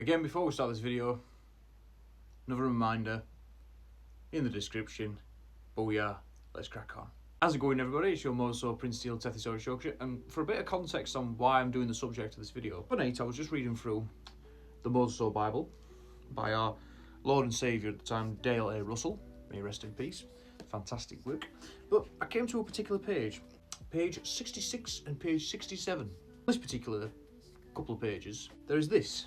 Again, before we start this video, another reminder in the description, booyah, let's crack on. How's it going, everybody? It's your Mosasaur Prince Steel Tethesaurus Yorkshire, and for a bit of context on why I'm doing the subject of this video, I was just reading through the Mosasaur Bible by our Lord and Saviour at the time, Dale A. Russell, may he rest in peace. Fantastic work. But I came to a particular page 66 and page 67. This particular couple of pages, there is this.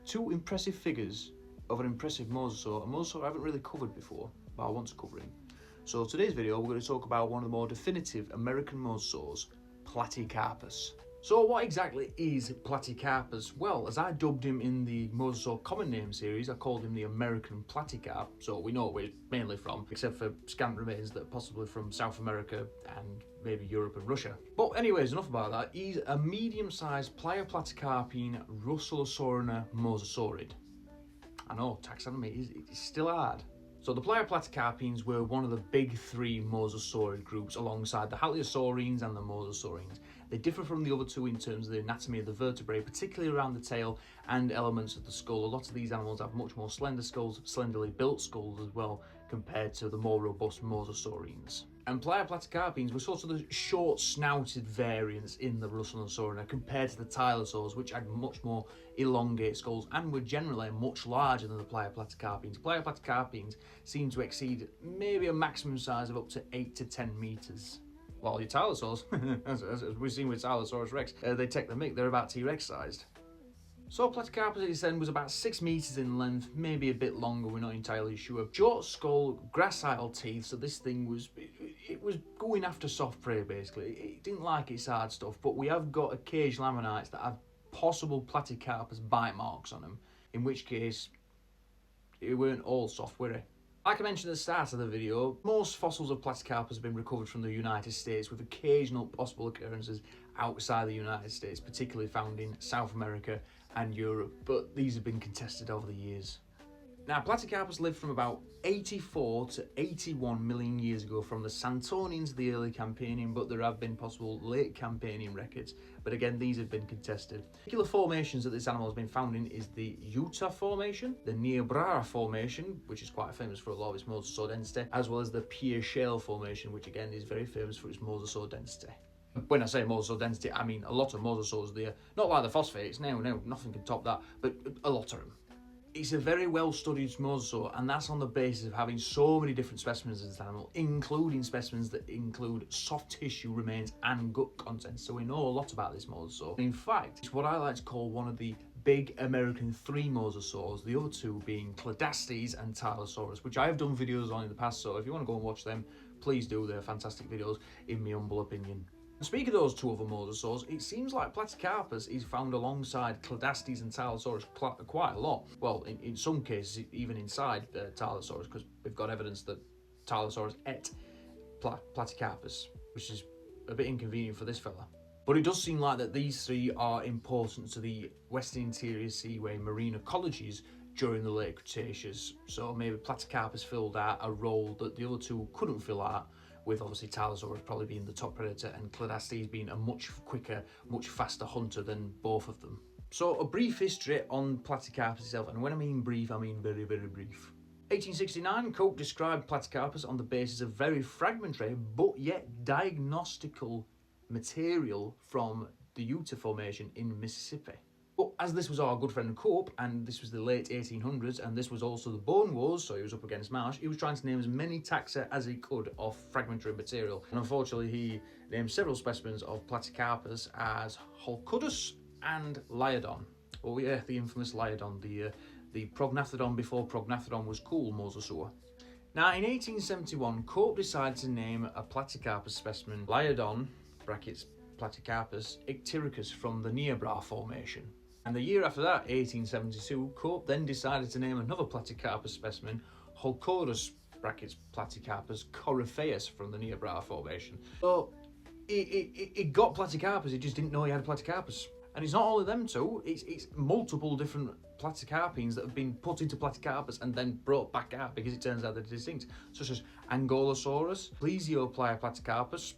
Two impressive figures of an impressive mosasaur, a mosasaur I haven't really covered before, but I want to cover him. So today's video we're going to talk about one of the more definitive American mosasaurs, Platecarpus. So what exactly is Platecarpus? Well, as I dubbed him in the Mosasaur Common Name series, I called him the American Platecarp, so we know where he's mainly from, except for scant remains that are possibly from South America and maybe Europe and Russia. But anyways, enough about that. He's a medium-sized Platecarpine Russellosaurina mosasaurid. I know, taxonomy is still hard. So the Platecarpines were one of the big three mosasaurid groups alongside the Haliosaurines and the mosasaurines. They differ from the other two in terms of the anatomy of the vertebrae, particularly around the tail and elements of the skull. A lot of these animals have much more slender skulls, slenderly built skulls as well, compared to the more robust mosasaurines. And Platecarpines were sort of the short-snouted variants in the Russellosaurina compared to the Tylosaurs, which had much more elongate skulls and were generally much larger than the Platecarpines. Platecarpines seem to exceed maybe a maximum size of up to 8 to 10 metres. While your Tylosaurs, as we've seen with Tylosaurus rex, they take the mick, they're about T-Rex sized. So Platecarpus then was about 6 metres in length, maybe a bit longer, we're not entirely sure. Short skull, gracile teeth, so this thing was going after soft prey basically. It didn't like its hard stuff, but we have got occasional ammonites that have possible Platecarpus bite marks on them, in which case it weren't all soft, were it? Like I mentioned at the start of the video, most fossils of Platecarpus have been recovered from the United States, with occasional possible occurrences outside the United States, particularly found in South America and Europe, but these have been contested over the years. Now, Platecarpus lived from about 84 to 81 million years ago from the Santonians to the early Campanian, but there have been possible late Campanian records, but again, these have been contested. Particular formations that this animal has been found in is the Utah Formation, the Niobrara Formation, which is quite famous for a lot of its mosasaur density, as well as the Pierre Shale Formation, which again is very famous for its mosasaur density. When I say mosasaur density, I mean a lot of mosasaurs there, not like the phosphates, no, nothing can top that, but a lot of them. It's a very well-studied mosasaur, and that's on the basis of having so many different specimens of this animal, including specimens that include soft tissue remains and gut contents, so we know a lot about this mosasaur. In fact, it's what I like to call one of the big American three mosasaurs, the other two being Cladastes and Tylosaurus, which I have done videos on in the past, so if you want to go and watch them, please do. They're fantastic videos, in my humble opinion. Speaking of those two other mosasaurs, it seems like Platecarpus is found alongside Cladastes and Tylosaurus quite a lot. Well, in some cases, even inside Tylosaurus, because we've got evidence that Tylosaurus ate Platecarpus, which is a bit inconvenient for this fella. But it does seem like that these three are important to the Western Interior Seaway marine ecologies during the late Cretaceous. So maybe Platecarpus filled out a role that the other two couldn't fill out, with obviously Tylosaurus probably being the top predator and Cladastes being a much quicker, much faster hunter than both of them. So a brief history on Platecarpus itself, and when I mean brief, I mean very, very brief. 1869, Cope described Platecarpus on the basis of very fragmentary but yet diagnostical material from the Utah Formation in Mississippi. But as this was our good friend Cope, and this was the late 1800s, and this was also the Bone Wars, so he was up against Marsh, he was trying to name as many taxa as he could of fragmentary material. And unfortunately, he named several specimens of Platecarpus as Holcudus and Lyodon. Oh yeah, the infamous Lyodon, the prognathodon before prognathodon was cool mosasaur. Now, in 1871, Cope decided to name a Platecarpus specimen Lyodon, brackets Platecarpus ictericus, from the Niobrara Formation. And the year after that, 1872, Cope then decided to name another Platecarpus specimen, Holcodus, brackets Platecarpus coryphaeus, from the Niobrara Formation. So it got Platecarpus, it just didn't know he had a Platecarpus. And it's not only them two, it's multiple different Platecarpines that have been put into Platecarpus and then brought back out because it turns out they're distinct, such as Angolosaurus, Plesioplia Platecarpus,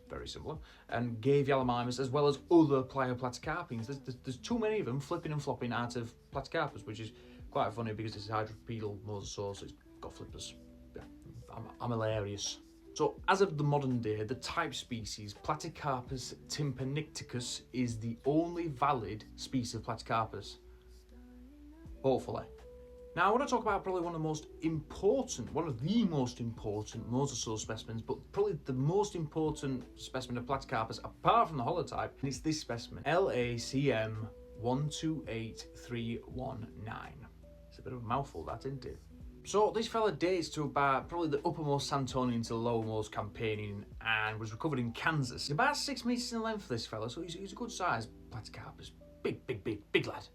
very similar, and gave Gallimimus as well as other Platecarpines. There's too many of them flipping and flopping out of Platecarpus, which is quite funny because it's a hydropedal mosasaur, so it's got flippers. Yeah, I'm hilarious. So as of the modern day, the type species Platecarpus tympanicticus is the only valid species of Platecarpus. Hopefully. Now I want to talk about probably one of the most important mosasaur specimens, but probably the most important specimen of Platecarpus apart from the holotype, and it's this specimen, LACM 128319. It's a bit of a mouthful that, isn't it? So this fella dates to about probably the uppermost Santonian to the lowermost Campanian and was recovered in Kansas. He's about 6 meters in length, this fella, so he's a good size Platecarpus. Big lad.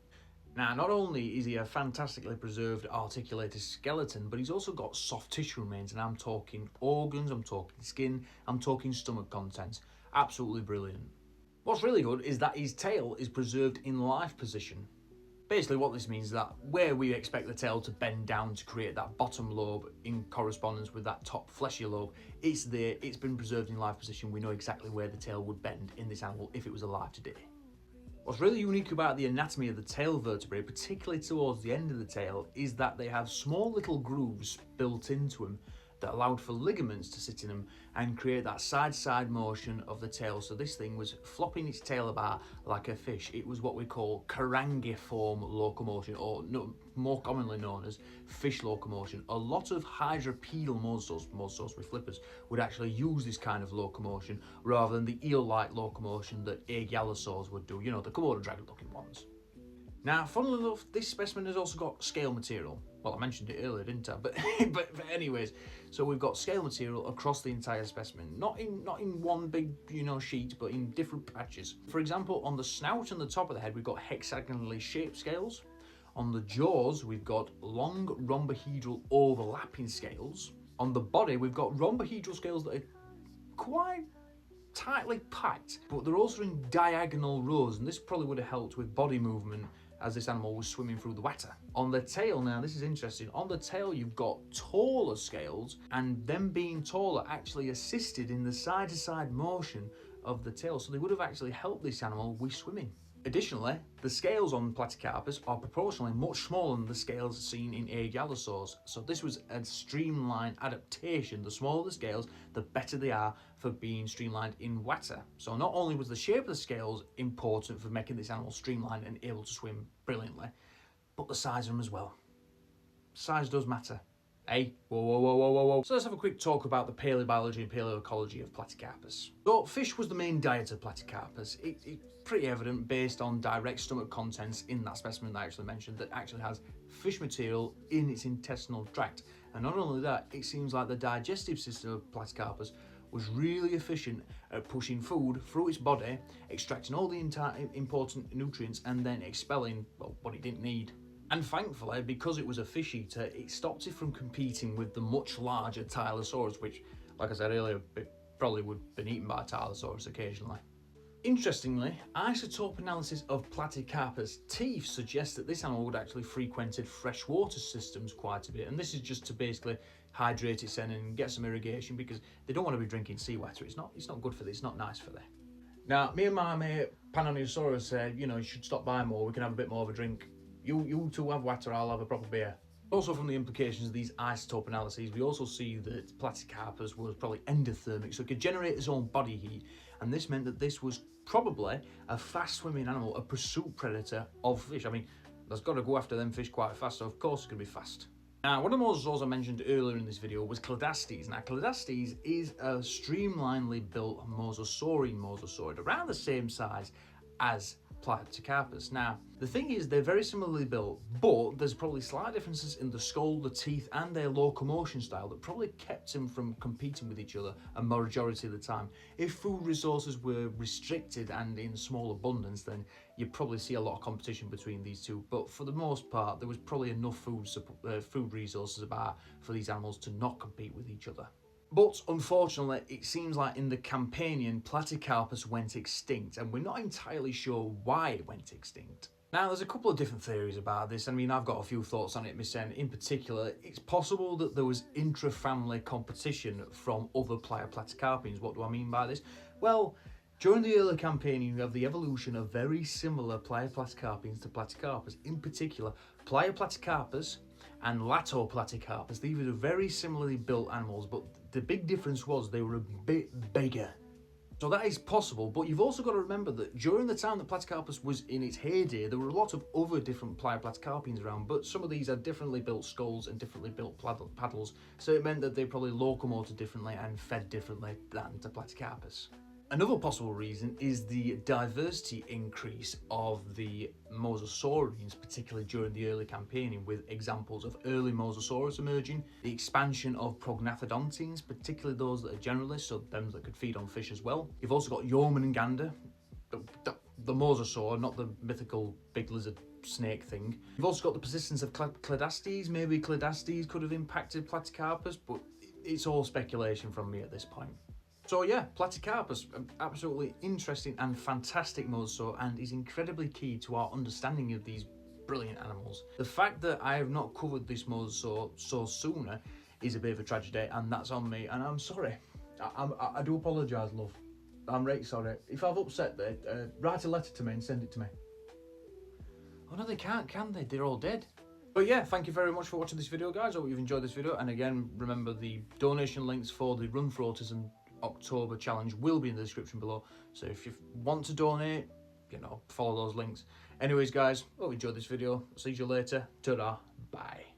Now, not only is he a fantastically preserved articulated skeleton, but he's also got soft tissue remains, and I'm talking organs, I'm talking skin, I'm talking stomach contents. Absolutely brilliant. What's really good is that his tail is preserved in life position. Basically what this means is that where we expect the tail to bend down to create that bottom lobe in correspondence with that top fleshy lobe, it's there, it's been preserved in life position. We know exactly where the tail would bend in this animal if it was alive today. What's really unique about the anatomy of the tail vertebrae, particularly towards the end of the tail, is that they have small little grooves built into them that allowed for ligaments to sit in them and create that side-to-side motion of the tail. So this thing was flopping its tail about like a fish. It was what we call carangiform locomotion, or more commonly known as fish locomotion. A lot of hydropedal mosasaurs with flippers, would actually use this kind of locomotion rather than the eel-like locomotion that Aegyalosaurs would do, you know, the Komodo dragon-looking ones. Now, funnily enough, this specimen has also got scale material. Well, I mentioned it earlier, didn't I? But anyways, so we've got scale material across the entire specimen, not in one big, sheet, but in different patches. For example, on the snout and the top of the head, we've got hexagonally shaped scales. On the jaws, we've got long rhombohedral overlapping scales. On the body, we've got rhombohedral scales that are quite tightly packed, but they're also in diagonal rows, and this probably would have helped with body movement as this animal was swimming through the water. On the tail now, this is interesting, on the tail you've got taller scales, and them being taller actually assisted in the side-to-side motion of the tail, so they would have actually helped this animal with swimming. Additionally, the scales on Platecarpus are proportionally much smaller than the scales seen in Aegyalosaurs, so this was a streamlined adaptation. The smaller the scales, the better they are for being streamlined in water. So not only was the shape of the scales important for making this animal streamlined and able to swim brilliantly, but the size of them as well. Size does matter. Hey, whoa. So let's have a quick talk about the paleobiology and paleoecology of Platecarpus. So fish was the main diet of Platecarpus. It's pretty evident based on direct stomach contents in that specimen that I actually mentioned that actually has fish material in its intestinal tract. And not only that, it seems like the digestive system of Platecarpus was really efficient at pushing food through its body, extracting all the important nutrients and then expelling, well, what it didn't need. And thankfully, because it was a fish eater, it stopped it from competing with the much larger Tylosaurus, which, like I said earlier, it probably would have been eaten by Tylosaurus occasionally. Interestingly, isotope analysis of Platecarpus teeth suggests that this animal would actually frequented freshwater systems quite a bit, and this is just to basically hydrate its end and get some irrigation because they don't want to be drinking seawater. It's not good for this. It's not nice for them. Now, me and my mate Panoniosaurus said, you should stop by more. We can have a bit more of a drink. You two have water, I'll have a proper beer. Also, from the implications of these isotope analyses, we also see that Platecarpus was probably endothermic, so it could generate its own body heat, and this meant that this was probably a fast-swimming animal, a pursuit predator of fish. I mean, that's got to go after them fish quite fast, so of course it's going to be fast. Now, one of the mosasaurs I mentioned earlier in this video was Cladastes. Now, Cladastes is a streamlinedly built mosasaurian mosasaurid, around the same size as Platecarpus. Now, the thing is, they're very similarly built, but there's probably slight differences in the skull, the teeth, and their locomotion style that probably kept them from competing with each other a majority of the time. If food resources were restricted and in small abundance, then you'd probably see a lot of competition between these two, but for the most part, there was probably enough food resources about for these animals to not compete with each other. But unfortunately, it seems like in the Campanian, Platecarpus went extinct, and we're not entirely sure why it went extinct. Now, there's a couple of different theories about this. I mean, I've got a few thoughts on it myself. In particular, it's possible that there was intra-family competition from other Platecarpines. What do I mean by this? Well, during the early campaigning, you have the evolution of very similar Platecarpians to Platecarpus. In particular, Platecarpus and Platecarpus. These were very similarly built animals, but the big difference was they were a bit bigger. So that is possible, but you've also got to remember that during the time that Platecarpus was in its heyday, there were a lot of other different Platecarpians around, but some of these had differently built skulls and differently built paddles, so it meant that they probably locomoted differently and fed differently than to Platecarpus. Another possible reason is the diversity increase of the Mosasaurians, particularly during the early campaigning, with examples of early Mosasaurus emerging, the expansion of prognathodontians, particularly those that are generalists, so them that could feed on fish as well. You've also got Jormungandr, the Mosasaur, not the mythical big lizard snake thing. You've also got the persistence of Cladastes. Maybe Cladastes could have impacted Platecarpus, but it's all speculation from me at this point. So yeah, Platecarpus, absolutely interesting and fantastic mosasaur, and is incredibly key to our understanding of these brilliant animals. The fact that I have not covered this mosasaur so sooner is a bit of a tragedy, and that's on me, and I'm sorry. I do apologise, love. I'm right sorry. If I've upset them, write a letter to me and send it to me. Oh no, they can't, can they? They're all dead. But yeah, thank you very much for watching this video, guys. I hope you've enjoyed this video, and again, remember the donation links for the Run for Autism October challenge will be in the description below, so if you want to donate, you know, follow those links. Anyways guys, hope you enjoyed this video. See you later. Ta-da, bye.